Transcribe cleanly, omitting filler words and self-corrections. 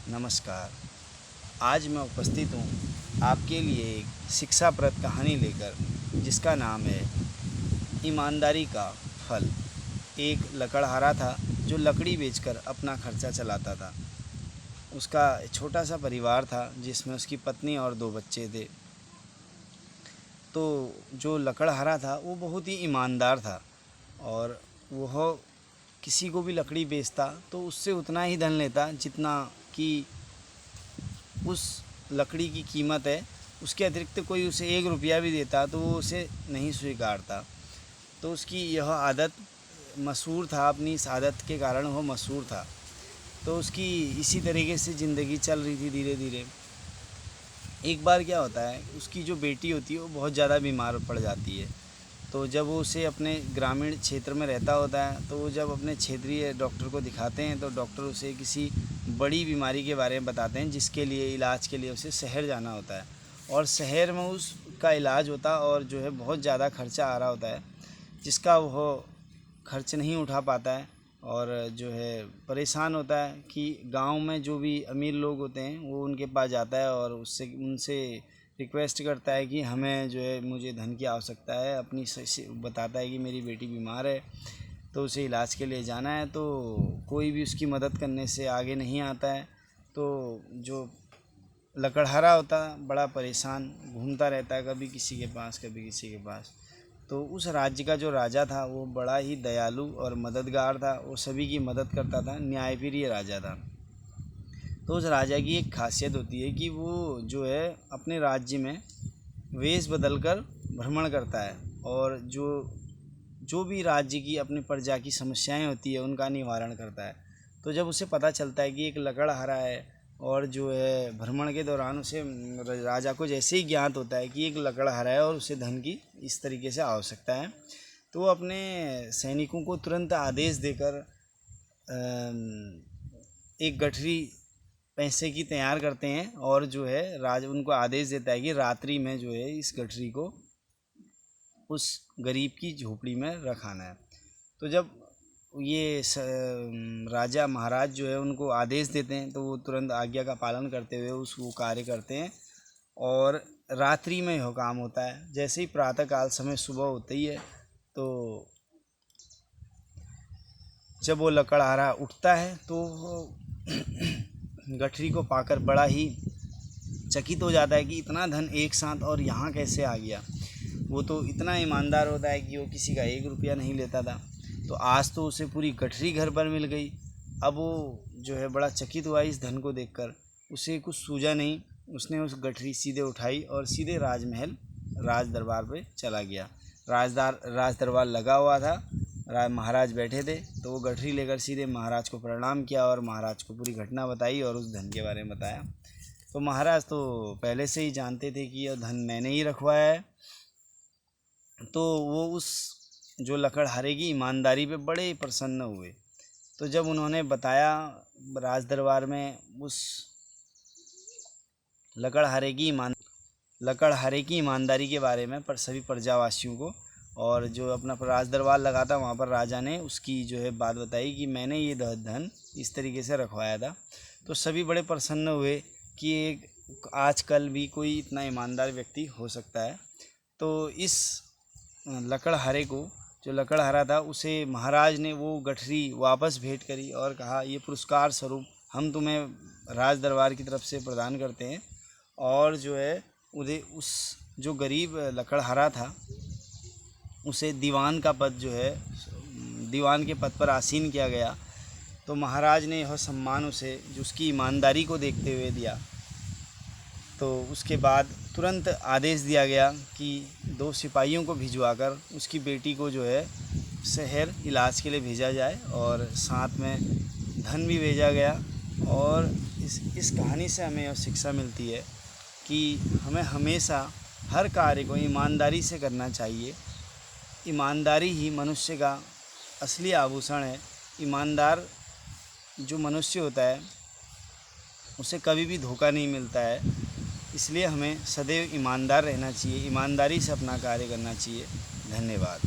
नमस्कार। आज मैं उपस्थित हूँ आपके लिए एक शिक्षाप्रद कहानी लेकर, जिसका नाम है ईमानदारी का फल। एक लकड़हारा था जो लकड़ी बेचकर अपना खर्चा चलाता था। उसका छोटा सा परिवार था जिसमें उसकी पत्नी और 2 बच्चे थे। तो जो लकड़हारा था वो बहुत ही ईमानदार था और वह किसी को भी लकड़ी बेचता तो उससे उतना ही धन लेता जितना कि उस लकड़ी की कीमत है। उसके अतिरिक्त कोई उसे 1 रुपया भी देता तो वो उसे नहीं स्वीकारता। तो उसकी यह आदत मशहूर था, अपनी इस आदत के कारण वह मशहूर था। तो उसकी इसी तरीके से ज़िंदगी चल रही थी धीरे धीरे। एक बार क्या होता है, उसकी जो बेटी होती है वो बहुत ज़्यादा बीमार पड़ जाती है। तो जब वो उसे अपने ग्रामीण क्षेत्र में रहता होता है तो वो जब अपने क्षेत्रीय डॉक्टर को दिखाते हैं तो डॉक्टर उसे किसी बड़ी बीमारी के बारे में बताते हैं, जिसके लिए इलाज के लिए उसे शहर जाना होता है। और शहर में उसका इलाज होता और जो है बहुत ज़्यादा खर्चा आ रहा होता है, जिसका वो खर्च नहीं उठा पाता है और जो है परेशान होता है कि गांव में जो भी अमीर लोग होते हैं वो उनके पास जाता है और उनसे रिक्वेस्ट करता है कि हमें जो है मुझे धन की आवश्यकता है। अपनी बताता है कि मेरी बेटी बीमार है तो उसे इलाज के लिए जाना है, तो कोई भी उसकी मदद करने से आगे नहीं आता है। तो जो लकड़हारा होता बड़ा परेशान घूमता रहता है, कभी किसी के पास कभी किसी के पास। तो उस राज्य का जो राजा था वो बड़ा ही दयालु और मददगार था, वो सभी की मदद करता था, न्यायप्रिय राजा था। तो उस राजा की एक खासियत होती है कि वो जो है अपने राज्य में वेश बदलकर भ्रमण करता है और जो जो भी राज्य की अपनी प्रजा की समस्याएं होती है उनका निवारण करता है। तो जब उसे पता चलता है कि एक लकड़हारा है और जो है भ्रमण के दौरान उसे राजा को जैसे ही ज्ञात होता है कि एक लकड़हारा है और उसे धन की इस तरीके से आवश्यकता है, तो वो अपने सैनिकों को तुरंत आदेश देकर एक गठरी पैसे की तैयार करते हैं और जो है राजा उनको आदेश देता है कि रात्रि में जो है इस गठरी को उस गरीब की झोपड़ी में रखाना है। तो जब ये राजा महाराज जो है उनको आदेश देते हैं तो वो तुरंत आज्ञा का पालन करते हुए वो कार्य करते हैं और रात्रि में यह काम होता है। जैसे ही प्रातःकाल समय सुबह होती ही है तो जब वो लकड़हारा उठता है तो गठरी को पाकर बड़ा ही चकित हो जाता है कि इतना धन एक साथ और यहाँ कैसे आ गया। वो तो इतना ईमानदार होता है कि वो किसी का 1 रुपया नहीं लेता था, तो आज तो उसे पूरी गठरी घर पर मिल गई। अब वो जो है बड़ा चकित हुआ इस धन को देखकर, उसे कुछ सूझा नहीं। उसने उस गठरी सीधे उठाई और सीधे राजमहल राज दरबार पे चला गया। राज दरबार लगा हुआ था, महाराज बैठे थे, तो वो गठरी लेकर सीधे महाराज को प्रणाम किया और महाराज को पूरी घटना बताई और उस धन के बारे में बताया। तो महाराज तो पहले से ही जानते थे कि यह धन मैंने ही रखवाया है। तो वो उस जो लकड़हारे की ईमानदारी पे बड़े प्रसन्न हुए। तो जब उन्होंने बताया राज दरबार में उस लकड़हारे की ईमानदारी के बारे में पर सभी प्रजावासियों को, और जो अपना राज दरबार लगा था वहाँ पर राजा ने उसकी जो है बात बताई कि मैंने ये धन इस तरीके से रखवाया था। तो सभी बड़े प्रसन्न हुए कि एक आजकल भी कोई इतना ईमानदार व्यक्ति हो सकता है। तो इस लकड़हारे को जो लकड़हारा था उसे महाराज ने वो गठरी वापस भेंट करी और कहा ये पुरस्कार स्वरूप हम तुम्हें राज दरबार की तरफ से प्रदान करते हैं। और जो है उस जो गरीब लकड़हारा था उसे दीवान का पद जो है दीवान के पद पर आसीन किया गया। तो महाराज ने यह सम्मान उसे जो उसकी ईमानदारी को देखते हुए दिया। तो उसके बाद तुरंत आदेश दिया गया कि 2 सिपाहियों को भिजवाकर उसकी बेटी को जो है शहर इलाज के लिए भेजा जाए और साथ में धन भी भेजा गया। और इस कहानी से हमें यह शिक्षा मिलती है कि हमें हमेशा हर कार्य को ईमानदारी से करना चाहिए। ईमानदारी ही मनुष्य का असली आभूषण है। ईमानदार जो मनुष्य होता है उसे कभी भी धोखा नहीं मिलता है। इसलिए हमें सदैव ईमानदार रहना चाहिए, ईमानदारी से अपना कार्य करना चाहिए। धन्यवाद।